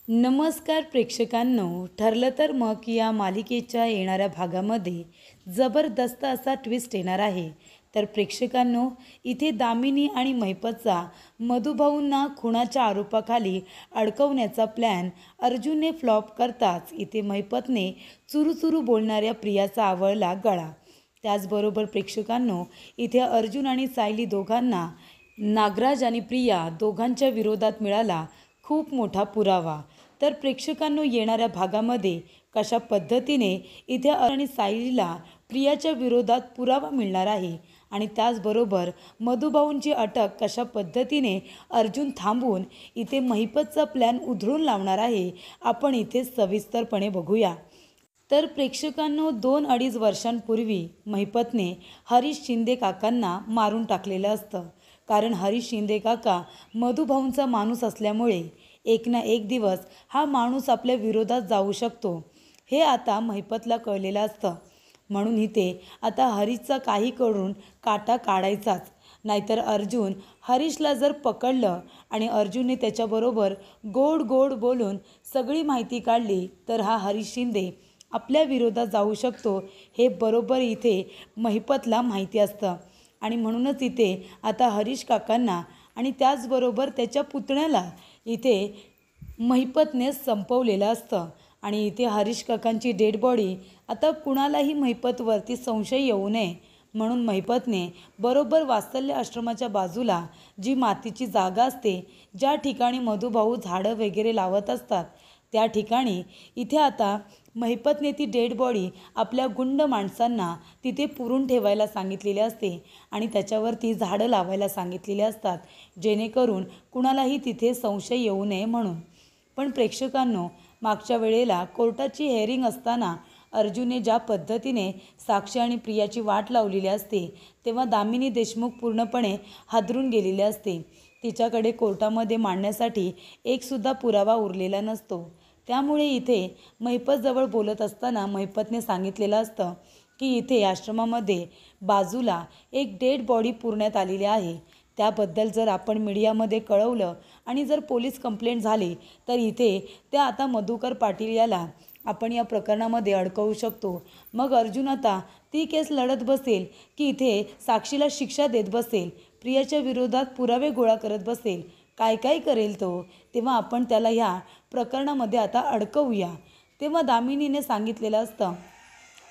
नमस्कार प्रेक्षकांनो, ठरलं तर मग या मालिकेच्या येणाऱ्या भागामध्ये जबरदस्त असा ट्विस्ट येणार आहे. तर प्रेक्षकांनो, इथे दामिनी आणि महिपतचा मधुभाऊंना खुनाच्या आरोपाखाली अडकवण्याचा प्लॅन अर्जुनने फ्लॉप करताच इथे महिपतने चुरूचुरू बोलणाऱ्या प्रियाचा आवळला गळा. त्याचबरोबर प्रेक्षकांनो, इथे अर्जुन आणि सायली दोघांना नागराज आणि प्रिया दोघांच्या विरोधात मिळाला खूप मोठा पुरावा. तर प्रेक्षकांनो, येणाऱ्या भागामध्ये कशा पद्धतीने इथे आणि सायलीला प्रियाच्या विरोधात पुरावा मिळणार आहे आणि त्याचबरोबर मधुभाऊंची अटक कशा पद्धतीने अर्जुन थांबवून इथे महिपतचा प्लॅन उधळून लावणार आहे, आपण इथे सविस्तरपणे बघूया. तर प्रेक्षकांनो, 2-2.5 वर्षांपूर्वी महिपतने हरीश शिंदे काकांना मारून टाकलेलं असतं. कारण हरीश शिंदे काका मधुभाऊंचा माणूस असल्यामुळे एक ना एक दिवस हा माणूस आपल्या विरोधात जाऊ शकतो, हे आता महिपतला कळलेलं असतं. म्हणून इथे आता हरीशचा काही करून काटा काढायचाच. नाहीतर अर्जुन हरीशला जर पकडलं आणि अर्जुनने त्याच्याबरोबर गोड गोड बोलून सगळी माहिती काढली तर हा हरीश शिंदे आपल्या विरोधात जाऊ शकतो, हे बरोबर इथे महिपतला माहिती असतं. आणि म्हणूनच इथे आता हरीश काकांना आणि त्याचबरोबर त्याच्या पुतण्याला इथे महिपतने संपवलेलं असतं. आणि इथे हरीश काकांची डेड बॉडी आता कुणालाही महिपतवरती संशय येऊ नये म्हणून महिपतने बरोबर वात्सल्य आश्रमाच्या बाजूला जी मातीची जागा असते, ज्या ठिकाणी मधुभाऊ झाडं वगैरे लावत असतात, त्या ठिकाणी इथे आता महिपतने ती डेड बॉडी आपल्या गुंड माणसांना तिथे पुरून ठेवायला सांगितलेले असते आणि त्याच्यावरती झाडं लावायला सांगितलेले असतात, जेणेकरून कुणालाही तिथे संशय येऊ नये म्हणून. पण प्रेक्षकांनो, मागच्या वेळेला कोर्टाची हेअरिंग असताना अर्जुनने ज्या पद्धतीने साक्षी आणि प्रियाची वाट लावलेली असते, तेव्हा दामिनी देशमुख पूर्णपणे हादरून गेलेली असते. तिच्याकडे कोर्टामध्ये मांडण्यासाठी एकसुद्धा पुरावा उरलेला नसतो. त्यामुळे इथे महिपतजवळ बोलत असताना महिपतने सांगितलेलं असतं की इथे आश्रमामध्ये बाजूला एक डेड बॉडी पुरण्यात आलेली आहे. त्याबद्दल जर आपण मीडियामध्ये कळवलं आणि जर पोलीस कंप्लेंट झाली तर इथे त्या आता मधुकर पाटील याला आपण या प्रकरणामध्ये अडकवू शकतो. मग अर्जुन आता ती केस लढत बसेल की इथे साक्षीला शिक्षा देत बसेल, प्रियाच्या विरोधात पुरावे गोळा करत बसेल, काय काय करेल तो, तेव्हा आपण त्याला ह्या प्रकरणामध्ये आता अडकवूया. तेव्हा दामिनीने सांगितलेलं असतं,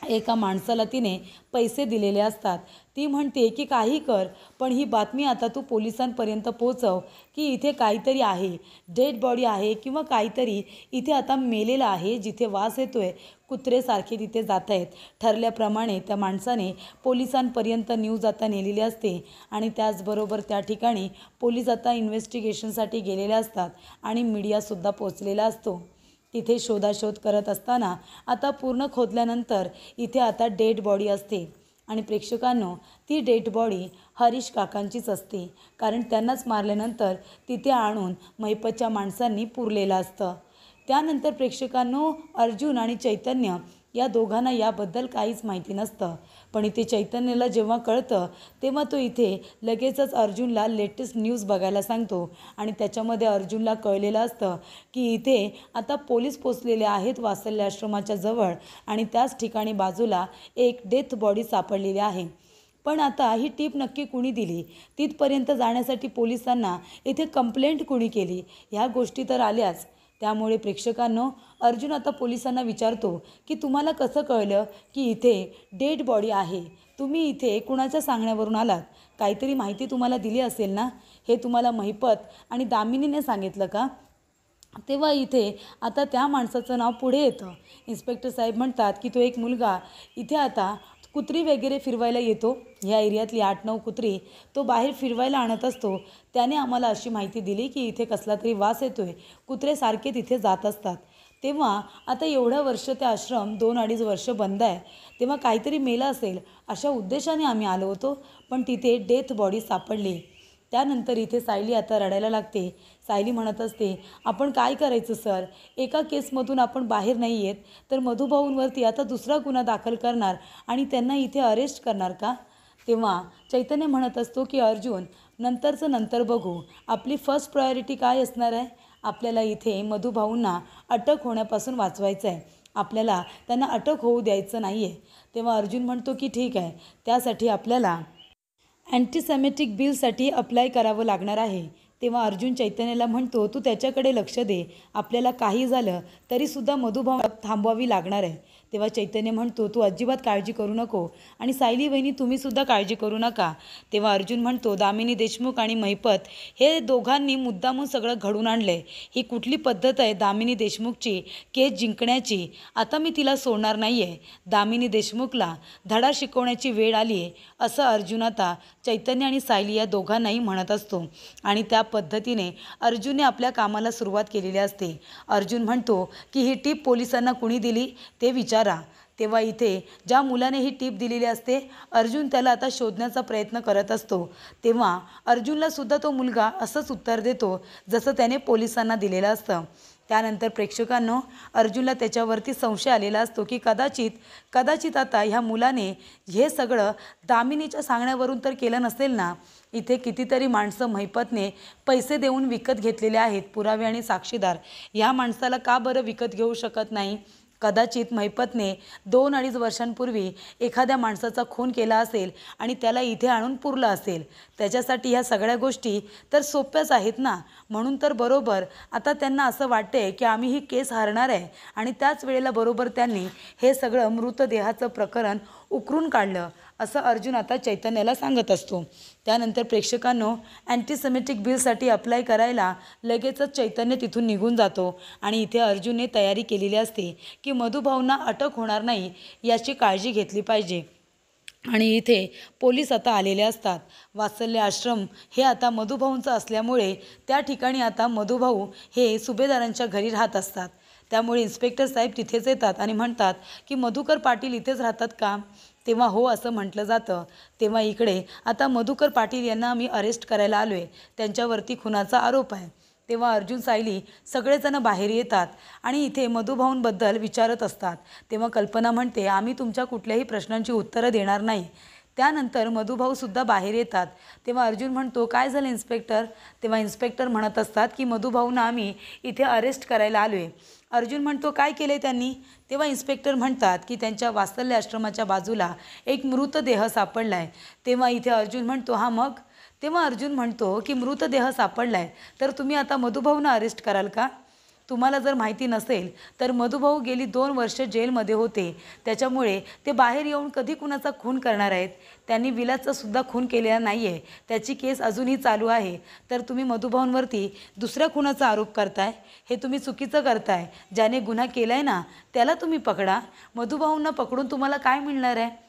एका माणसाला तिने पैसे दिलेले असतात. ती म्हणते की काही कर, पण ही बातमी आता तू पोलिसांपर्यंत पोहोचव की इथे काहीतरी आहे, डेड बॉडी आहे किंवा काहीतरी इथे आता मेलेलं आहे, जिथे वास येतोय, कुत्रेसारखे तिथे जात आहेत. ठरल्याप्रमाणे त्या माणसाने पोलिसांपर्यंत न्यूज आता नेलेली असते आणि त्याचबरोबर त्या ठिकाणी पोलीस आता इन्व्हेस्टिगेशनसाठी गेलेले असतात आणि मीडियासुद्धा पोचलेला असतो. तिथे शोधाशोध करत असताना आता पूर्ण खोदल्यानंतर इथे आता डेड बॉडी असते आणि प्रेक्षकांनो, ती डेड बॉडी हरीश काकांचीच असते. कारण त्यांनाच मारल्यानंतर तिथे आणून महिपतच्या माणसांनी पुरलेलं असतं. त्यानंतर प्रेक्षकांनो, अर्जुन आणि चैतन्य या दोघांना याबद्दल काहीच माहिती नसतं. पण इथे चैतन्यला जेव्हा कळतं तेव्हा तो इथे लगेचच अर्जुनला लेटेस्ट न्यूज बघायला सांगतो आणि त्याच्यामध्ये अर्जुनला कळलेलं असतं की इथे आता पोलीस पोचलेले आहेत वात्सल्य आश्रमाच्या जवळ आणि त्याच ठिकाणी बाजूला एक डेथ बॉडी सापडलेली आहे. पण आता ही टीप नक्की कुणी दिली, तिथपर्यंत जाण्यासाठी पोलिसांना इथे कंप्लेंट कुणी केली, ह्या गोष्टी तर आल्याच. त्यामुळे प्रेक्षकांनो, अर्जुन आता पोलिसांना विचारतो की तुम्हाला कसं कळलं की इथे डेड बॉडी आहे, तुम्ही इथे कुणाच्या सांगण्यावरून आलात, काहीतरी माहिती तुम्हाला दिली असेल ना, हे तुम्हाला महिपत आणि दामिनीने सांगितलं का? तेव्हा इथे आता त्या माणसाचं नाव पुढे येतं. इन्स्पेक्टर साहेब म्हणतात की तो एक मुलगा इथे आता कुत्री वगैरे फिरवायला येतो, ह्या एरियातली 8-9 कुत्री तो बाहेर फिरवायला आणत असतो. त्याने आम्हाला अशी माहिती दिली की इथे कसला तरी वास येतोय, कुत्रे सारखे तिथे जात असतात. तेव्हा आता एवढं वर्ष ते आश्रम 2-2.5 वर्ष बंद आहे, तेव्हा काहीतरी मेलं असेल अशा उद्देशाने आम्ही आलो होतो, पण तिथे डेथ बॉडी सापडली. त्यानंतर इथे सायली आता रडायला लागते. सायली म्हणत असते, आपण काय करायचं सर, एका केसमधून आपण बाहेर नाही येत तर मधुभाऊंवरती आता दुसरा गुन्हा दाखल करणार आणि त्यांना इथे अरेस्ट करणार का? तेव्हा चैतन्य म्हणत असतो की अर्जुन, नंतरचं नंतर बघू, आपली फर्स्ट प्रायोरिटी काय असणार आहे, आपल्याला इथे मधुभाऊंना अटक होण्यापासून वाचवायचं आहे, आपल्याला त्यांना अटक होऊ द्यायचं नाही आहे. तेव्हा अर्जुन म्हणतो की ठीक आहे, त्यासाठी आपल्याला अँटीसेमेटिक बिलसाठी अप्लाय करावं लागणार आहे. तेव्हा अर्जुन चैतन्याला म्हणतो तू त्याच्याकडे लक्ष दे, आपल्याला काही झालं तरीसुद्धा मधुभाऊ थांबवावी लागणार आहे. तेव्हा चैतन्य म्हणतो तू अजिबात काळजी करू नको आणि सायली वहिनी तुम्हीसुद्धा काळजी करू नका. तेव्हा अर्जुन म्हणतो दामिनी देशमुख आणि महिपत हे दोघांनी मुद्दामून सगळं घडून आणलं ही कुठली पद्धत आहे दामिनी देशमुखची केस जिंकण्याची? आता मी तिला सोडणार नाही आहे. दामिनी देशमुखला धडा शिकवण्याची वेळ आली आहे असं अर्जुन आता चैतन्य आणि सायली या दोघांनाही म्हणत असतो आणि त्या पद्धतीने अर्जुनने आपल्या कामाला सुरुवात केलेली असते. अर्जुन म्हणतो की ही टीप पोलिसांना कुणी दिली ते विचारा. तेव्हा इथे ज्या मुलाने ही टीप दिलेली असते अर्जुन त्याला आता शोधण्याचा प्रयत्न करत असतो. तेव्हा अर्जुनला सुद्धा तो मुलगा असंच उत्तर देतो जसं त्याने पोलिसांना दिलेलं असतं. त्यानंतर प्रेक्षकांनो अर्जुनला त्याच्यावरती संशय आलेला असतो की कदाचित आता ह्या मुलाने हे सगळं दामिनीच्या सांगण्यावरून तर केलं नसेल ना. इथे कितीतरी माणसं महिपतने पैसे देऊन विकत घेतलेले आहेत, पुरावे आणि साक्षीदार. ह्या माणसाला का बरं विकत घेऊ शकत नाही? कदाचित महिपतने 2-2.5 वर्षांपूर्वी एखाद्या माणसाचा खून केला असेल आणि त्याला इथे आणून पुरलं असेल. त्याच्यासाठी ह्या सगळ्या गोष्टी तर सोप्याच आहेत ना. म्हणून तर बरोबर आता त्यांना असं वाटते की आम्ही ही केस हारणार आहे आणि त्याच वेळेला बरोबर त्यांनी हे सगळं मृतदेहाचं प्रकरण उकरून काढलं असं अर्जुन आता चैतन्याला सांगत असतो. त्यानंतर प्रेक्षकांनो अँटीसेमेटिक बिलसाठी अप्लाय करायला लगेचच चैतन्य तिथून निघून जातो आणि इथे अर्जुनने तयारी केलेली असते की मधुभाऊंना अटक होणार नाही याची काळजी घेतली पाहिजे. आणि इथे पोलीस आता आलेले असतात. वात्सल्य आश्रम हे आता मधुभाऊंचं असल्यामुळे त्या ठिकाणी आता मधुभाऊ हे सुभेदारांच्या घरी राहत असतात. त्यामुळे इन्स्पेक्टर साहेब तिथेच येतात आणि म्हणतात की मधुकर पाटील इथेच राहतात का? तेव्हा हो असं म्हटलं जातं. तेव्हा इकडे आता मधुकर पाटील यांना आम्ही अरेस्ट करायला आलो आहे, त्यांच्यावरती खुनाचा आरोप आहे. तेव्हा अर्जुन सायली सगळेजण बाहेर येतात आणि इथे मधुभाऊंबद्दल विचारत असतात. तेव्हा कल्पना म्हणते आम्ही तुमच्या कुठल्याही प्रश्नांची उत्तरं देणार नाही. त्यानंतर मधुभाऊसुद्धा बाहेर येतात. तेव्हा अर्जुन म्हणतो काय झालं इन्स्पेक्टर? तेव्हा इन्स्पेक्टर म्हणत असतात की मधुभाऊंना आम्ही इथे अरेस्ट करायला आलो आहे. अर्जुन म्हणतो काय केलं आहे त्यांनी? तेव्हा इन्स्पेक्टर म्हणतात की त्यांच्या वात्सल्य आश्रमाच्या बाजूला एक मृतदेह सापडला आहे. तेव्हा इथे अर्जुन म्हणतो हा मग? तेव्हा अर्जुन म्हणतो की मृतदेह सापडला आहे तर तुम्ही आता मधुभाऊंना अरेस्ट कराल का? तुम्हाला जर माहिती नसेल तर मधुभाऊ गेली 2 वर्ष जेलमध्ये होते, त्याच्यामुळे ते बाहेर येऊन कधी कुणाचा खून करणार आहेत? त्यांनी विलासचा सुद्धा खून केलेला नाही आहे, त्याची केस अजूनही चालू आहे. तर तुम्ही मधुभाऊंवरती दुसऱ्या खुनाचा आरोप करताय, हे तुम्ही चुकीचं करताय. ज्याने गुन्हा केला आहे ना त्याला तुम्ही पकडा. मधुभाऊंना पकडून तुम्हाला काय मिळणार आहे?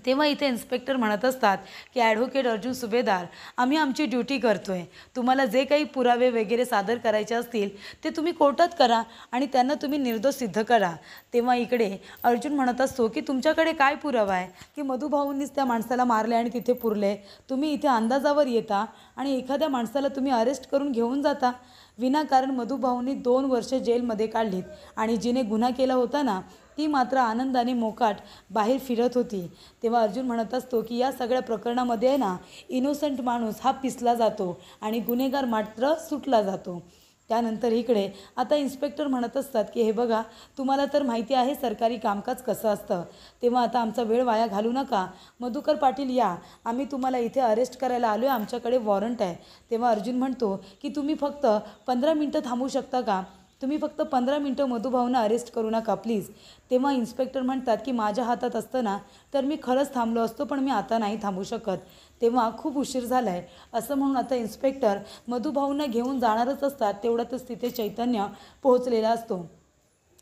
तेव्हा इथे इन्स्पेक्टर म्हणत असतात की ॲडव्होकेट अर्जुन सुभेदार आम्ही आमची ड्युटी करतो आहे. तुम्हाला जे काही पुरावे वगैरे सादर करायचे असतील ते तुम्ही कोर्टात करा आणि त्यांना तुम्ही निर्दोष सिद्ध करा. तेव्हा इकडे अर्जुन म्हणत असतो की तुमच्याकडे काय पुरावा आहे की मधुभाऊंनीच त्या माणसाला मारले आणि तिथे पुरले? तुम्ही इथे अंदाजावर येता आणि एखाद्या माणसाला तुम्ही अरेस्ट करून घेऊन जाता. विनाकारण मधुभाऊंनी 2 वर्ष जेलमध्ये काढलीत आणि जिने गुन्हा केला होता ना ती मात्र आनंदाने मोकाट बाहेर फिरत होती. तेव्हा अर्जुन म्हणत असतो की या सगळ्या प्रकरणामध्ये आहे ना इनोसंट माणूस हा पिसला जातो आणि गुन्हेगार मात्र सुटला जातो. त्यानंतर इकडे आता इन्स्पेक्टर म्हणत असतात की हे बघा तुम्हाला तर माहिती आहे सरकारी कामकाज कसं असतं, तेव्हा आता आमचा वेळ वाया घालू नका. मधुकर पाटील या, आम्ही तुम्हाला इथे अरेस्ट करायला आलो आहे, आमच्याकडे वॉरंट आहे. तेव्हा अर्जुन म्हणतो की तुम्ही फक्त 15 मिनटं थांबू शकता का? तुम्ही फक्त 15 मिनटं मधुभाऊंना अरेस्ट करू नका प्लीज. तेव्हा इन्स्पेक्टर म्हणतात की माझ्या हातात असतं ना तर मी खरंच थांबलो असतो, पण मी आता नाही थांबू शकत. तेव्हा खूप उशीर झाला आहे असं म्हणून आता इन्स्पेक्टर मधुभाऊंना घेऊन जाणारच असतात. तेवढ्यातच तिथे चैतन्य पोहोचलेला असतो.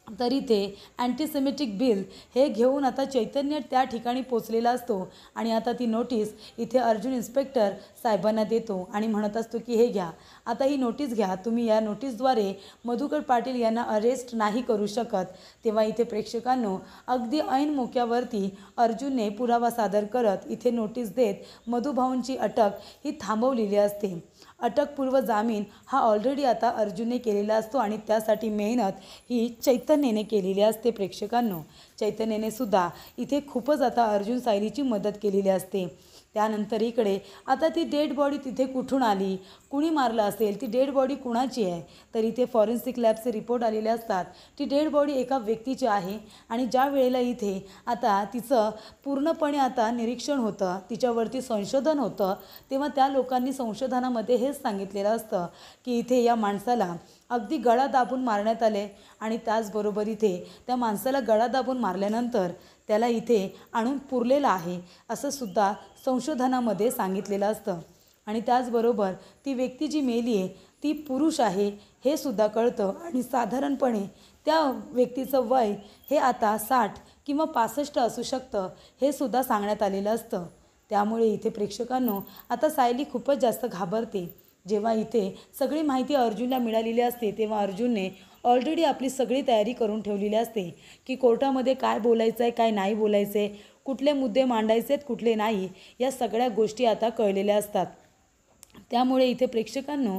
तरी ते अँटीसेमेटिक बिल हे घेऊन आता चैतन्य त्या ठिकाणी पोचलेला असतो आणि आता ती नोटीस इथे अर्जुन इन्स्पेक्टर साहेबांना देतो आणि म्हणत असतो की हे घ्या, आता ही नोटीस घ्या, तुम्ही या नोटीसद्वारे मधुकर पाटील यांना अरेस्ट नाही करू शकत. तेव्हा इथे प्रेक्षकांनो अगदी ऐन मोक्यावरती अर्जुनने पुरावा सादर करत इथे नोटीस देत मधुभाऊंची अटक ही थांबवलेली असते. अटकपूर्व जामीन हा ऑलरेडी आता अर्जुनने केलेला असतो आणि त्यासाठी मेहनत ही चैतन्याने केलेली असते. प्रेक्षकांनो चैतन्याने सुद्धा इथे खूपच आता अर्जुन सायलीची मदत केलेली असते. त्यानंतर इकडे आता ती डेड बॉडी तिथे कुठून आली, कुणी मारलं असेल, ती डेड बॉडी कुणाची आहे, तर इथे फॉरेन्सिक लॅबचे रिपोर्ट आलेले असतात. ती डेड बॉडी एका व्यक्तीची आहे आणि ज्या वेळेला इथे आता तिचं पूर्णपणे आता निरीक्षण होतं, तिच्यावरती संशोधन होतं, तेव्हा त्या लोकांनी संशोधनामध्ये हेच सांगितलेलं असतं की इथे या माणसाला अगदी गळा दाबून मारण्यात आले आणि त्याचबरोबर इथे त्या माणसाला गळा दाबून मारल्यानंतर त्याला इथे आणून पुरलेलं आहे असं सुद्धा संशोधनामध्ये सांगितलेलं असतं. आणि त्याचबरोबर ती व्यक्ती जी मेली आहे ती पुरुष आहे हे सुद्धा कळतं आणि साधारणपणे त्या व्यक्तीचं वय हे आता 60 किंवा 65 असू शकतं हे सुद्धा सांगण्यात आलेलं असतं. त्यामुळे इथे प्रेक्षकांनो आता सायली खूपच जास्त घाबरते. जेव्हा इथे सगळी माहिती अर्जुनला मिळालेली असते तेव्हा अर्जुनने ऑलरेडी आपली सगळी तयारी करून ठेवलेली असते की कोर्टामध्ये काय बोलायचं आहे, काय नाही बोलायचं आहे, कुठले मुद्दे मांडायचे आहेत, कुठले नाही, या सगळ्या गोष्टी आता कळलेल्या असतात. त्यामुळे इथे प्रेक्षकांनो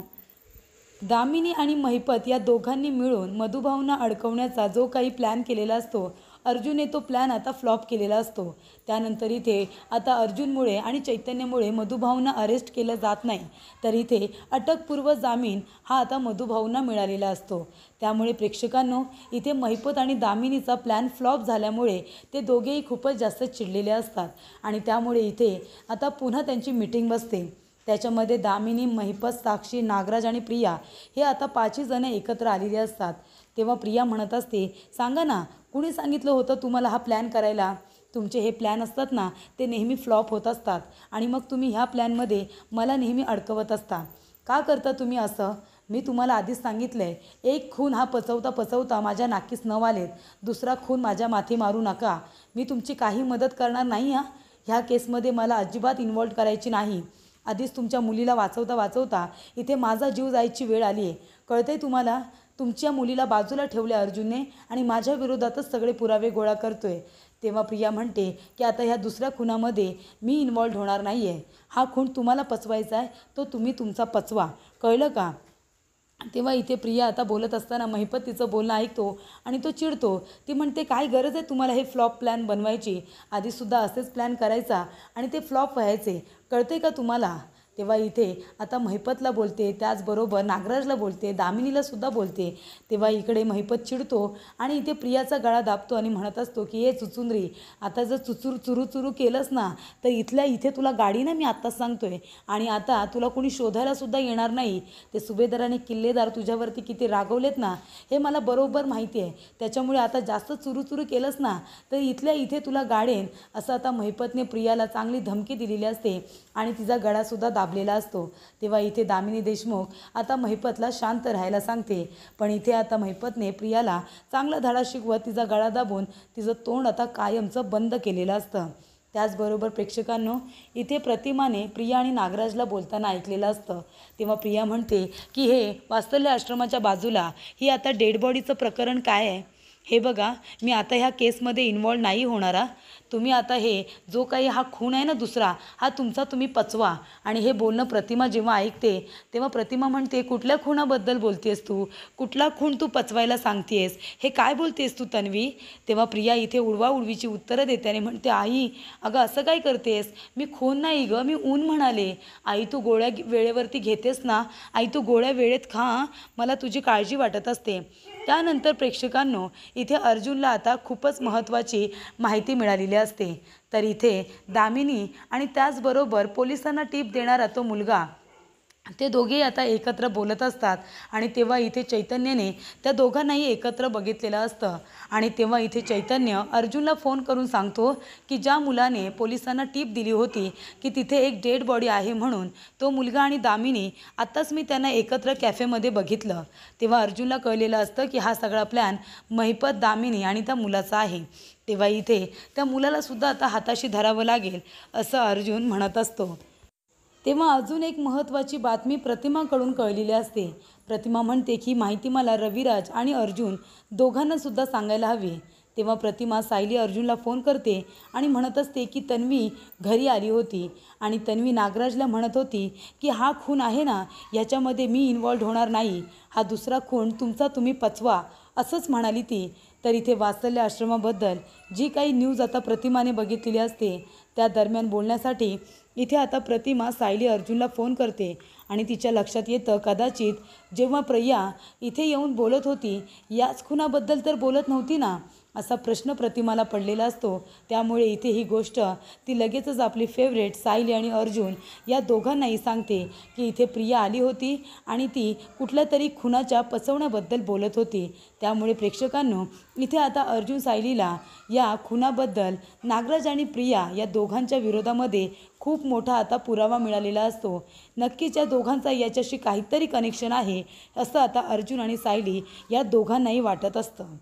दामिनी आणि महिपत या दोघांनी मिळून मधुभाऊंना अडकवण्याचा जो काही प्लॅन केलेला असतो, अर्जुनने तो प्लॅन आता फ्लॉप केलेला असतो. त्यानंतर इथे आता अर्जुनमुळे आणि चैतन्यमुळे मधुभाऊंना अरेस्ट केलं जात नाही, तर इथे अटकपूर्व जामीन हा आता मधुभाऊंना मिळालेला असतो. त्यामुळे प्रेक्षकांनो इथे महिपत आणि दामिनीचा प्लॅन फ्लॉप झाल्यामुळे ते दोघेही खूपच जास्त चिडलेले असतात आणि त्यामुळे इथे आता पुन्हा त्यांची मीटिंग बसते. त्याच्यामध्ये दामिनी, महिपत, साक्षी, नागराज आणि प्रिया हे आता 5ही जण एकत्र आलेली असतात. तेव्हा प्रिया म्हणत असते, सांगा ना, कुणी सांगितलं होतं तुम्हाला हा प्लॅन करायला? तुमचे हे प्लॅन असतात ना ते नेहमी फ्लॉप होत असतात आणि मग तुम्ही ह्या प्लॅनमध्ये मला नेहमी अडकवत असता. का करता तुम्ही असं? मी तुम्हाला आधीच सांगितलं आहे, एक खून हा पचवता पचवता माझ्या नाकीस न वालेत, दुसरा खून माझ्या माथी मारू नका. मी तुमची काही मदत करणार नाही. ह्या केसमध्ये मला अजिबात इन्व्हॉल्व करायची नाही. आधीच तुमच्या मुलीला वाचवता वाचवता इथे माझा जीव जायची वेळ आली आहे. कळतंय तुम्हाला? तुमच्या मुलीला बाजूला ठेवले अर्जुनने आणि माझ्या विरोधातच सगळे पुरावे गोळा करतोय. तेव्हा प्रिया म्हणते की आता ह्या दुसऱ्या खुनामध्ये मी इन्व्हॉल्व होणार नाही आहे. हा खून तुम्हाला पचवायचा आहे तो तुम्ही तुमचा पचवा, कळलं का? तेव्हा इथे प्रिया आता बोलत असताना महिपत तिचं बोलणं ऐकतो आणि तो चिडतो. ती म्हणते, काय गरज आहे तुम्हाला हे फ्लॉप प्लॅन बनवायची? आधीसुद्धा असेच प्लॅन करायचा आणि ते फ्लॉप व्हायचे, कळते का तुम्हाला? तेव्हा इथे आता महिपतला बोलते, त्याचबरोबर नागराजला बोलते, दामिनीला सुद्धा बोलते. तेव्हा इकडे महिपत चिडतो आणि इथे प्रियाचा गळा दाबतो आणि म्हणत असतो की हे चुचुंद्री, आता जर चुरू केलंस ना तर इथल्या इथे तुला गाडी ना मी आत्ताच सांगतोय आणि आता तुला कोणी शोधायलासुद्धा येणार नाही. ते सुभेदार आणि किल्लेदार तुझ्यावरती किती रागवलेत ना हे मला बरोबर माहिती आहे. त्याच्यामुळे आता जास्त चुरू केलंस ना तर इथल्या इथे तुला गाडेन, असं आता महिपतने प्रियाला चांगली धमकी दिलेली असते आणि तिचा गळासुद्धा दाबलेला असतो. तेव्हा इथे दामिनी देशमुख आता महिपतला शांत राहायला सांगते, पण इथे आता महिपतने प्रियाला चांगला धडा शिकवत तिचा गळा दाबून तिचं तोंड आता कायमचं बंद केलेलं असतं. त्याचबरोबर प्रेक्षकांनो इथे प्रतिमाने प्रिया आणि नागराजला बोलताना ऐकलेलं असतं. तेव्हा प्रिया म्हणते की हे वात्सल्य आश्रमाच्या बाजूला ही आता डेड बॉडीचं प्रकरण काय आहे? हे बघा, मी आता ह्या केसमध्ये इन्व्हॉल्व नाही होणारा. तुम्ही आता हे जो काही हा खून आहे ना दुसरा, हा तुमचा तुम्ही पचवा. आणि हे बोलणं प्रतिमा जेव्हा ऐकते तेव्हा प्रतिमा म्हणते, कुठल्या खुनाबद्दल बोलतेस तू? कुठला खून तू पचवायला सांगतेस? हे काय बोलतेस तू तन्वी? तेव्हा प्रिया इथे उडवाउडवीची उत्तरं देते आणि म्हणते, आई अगं असं काय करतेस? मी खून नाही गं, मी ऊन म्हणाले. आई तू गोळ्या वेळेवरती घेतेस ना? आई तू गोळ्या वेळेत खा, मला तुझी काळजी वाटत असते. त्यानंतर प्रेक्षकांनो इथे अर्जुनला आता खूपच महत्त्वाची माहिती मिळालेली असते. तर इथे दामिनी आणि त्याचबरोबर पोलिसांना टीप देणारा तो मुलगा, ते दोघेही आता एकत्र बोलत असतात आणि तेव्हा इथे चैतन्यने त्या दोघांनाही एकत्र बघितलेलं असतं. आणि तेव्हा इथे चैतन्य अर्जुनला फोन करून सांगतो की ज्या मुलाने पोलिसांना टीप दिली होती की तिथे एक डेड बॉडी आहे म्हणून, तो मुलगा आणि दामिनी आत्ताच मी त्यांना एकत्र कॅफेमध्ये बघितलं. तेव्हा अर्जुनला कळलेलं असतं की हा सगळा प्लॅन महिपत, दामिनी आणि त्या मुलाचा आहे. तेव्हा इथे त्या मुलालासुद्धा आता हाताशी धरावं लागेल असं अर्जुन म्हणत असतो. तेव्हा अजून एक महत्त्वाची बातमी प्रतिमाकडून कळलेली असते. प्रतिमा म्हणते की माहिती मला रविराज आणि अर्जुन दोघांनासुद्धा सांगायला हवी. तेव्हा प्रतिमा सायली अर्जुनला फोन करते आणि म्हणत असते की तन्वी घरी आली होती आणि तन्वी नागराजला म्हणत होती की हा खून आहे ना याच्यामध्ये मी इन्व्हॉल्व होणार नाही, हा दुसरा खून तुमचा तुम्ही पचवा, असंच म्हणाली ती. तर इथे वात्सल्य आश्रमाबद्दल जी काही न्यूज आता प्रतिमाने बघितलेली असते त्या दरम्यान बोलण्यासाठी इथे आता प्रतिमा सायली अर्जुनला फोन करते आणि तिच्या लक्षात येतं कदाचित जेव्हा प्रिया इथे येऊन बोलत होती याच खुनाबद्दल तर बोलत नव्हती ना, असा प्रश्न प्रतिमाला पडलेला असतो. त्यामुळे इथे ही गोष्ट ती लगेचच आपली फेवरेट सायली आणि अर्जुन या दोघांनाही सांगते की इथे प्रिया आली होती आणि ती कुठल्या तरी खुनाच्या पचवण्याबद्दल बोलत होती. त्यामुळे प्रेक्षकांनो इथे आता अर्जुन सायलीला या खुनाबद्दल नागराज आणि प्रिया या दोघांच्या विरोधामध्ये खूप मोठा आता पुरावा मिळालेला असतो. नक्कीच या दोघांचा याच्याशी काहीतरी कनेक्शन आहे असं आता अर्जुन आणि सायली या दोघांनाही वाटत असतं.